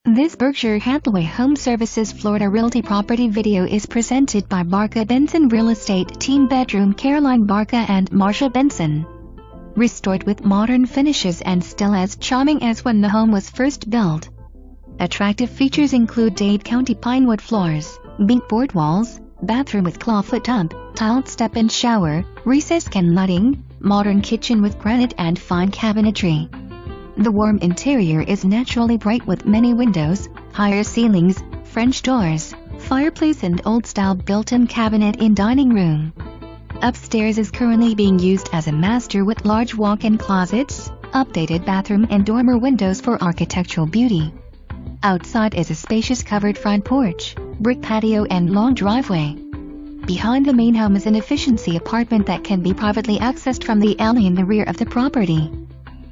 This Berkshire Hathaway HomeServices Florida Realty property video is presented by Barca Benson Real Estate Team. Bedroom Caroline Barca and Marsha Benson. Restored with modern finishes and still as charming as when the home was first built. Attractive features include Dade County pinewood floors, beadboard walls, bathroom with clawfoot tub, tiled step-in shower, recessed lighting, modern kitchen with granite and fine cabinetry. The warm interior is naturally bright with many windows, higher ceilings, French doors, fireplace and old-style built-in cabinet in dining room. Upstairs is currently being used as a master with large walk-in closets, updated bathroom and dormer windows for architectural beauty. Outside is a spacious covered front porch, brick patio and long driveway. Behind the main home is an efficiency apartment that can be privately accessed from the alley in the rear of the property.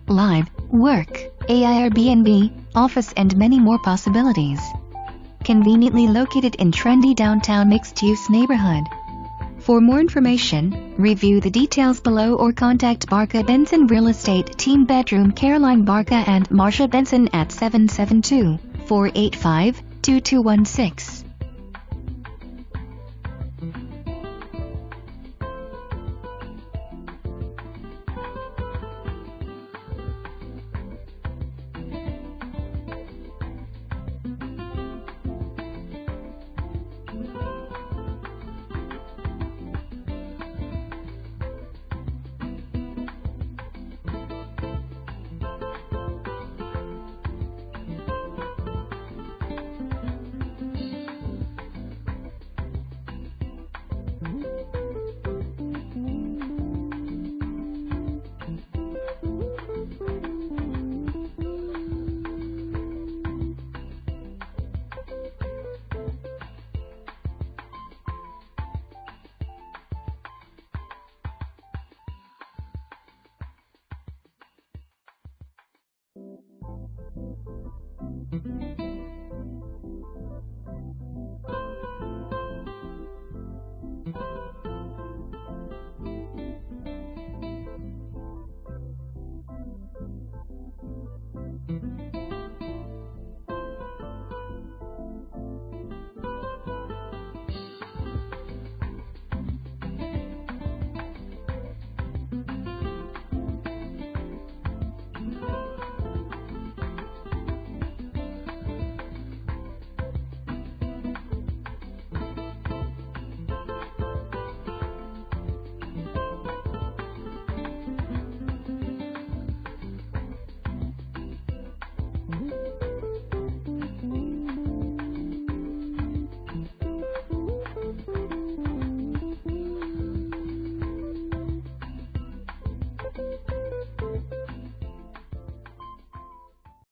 Live, work, Airbnb, office and many more possibilities. Conveniently located in trendy downtown mixed-use neighborhood. For more information, review the details below or contact Barca Benson Real Estate Team. Bedroom Caroline Barca and Marsha Benson at 772-485-2216.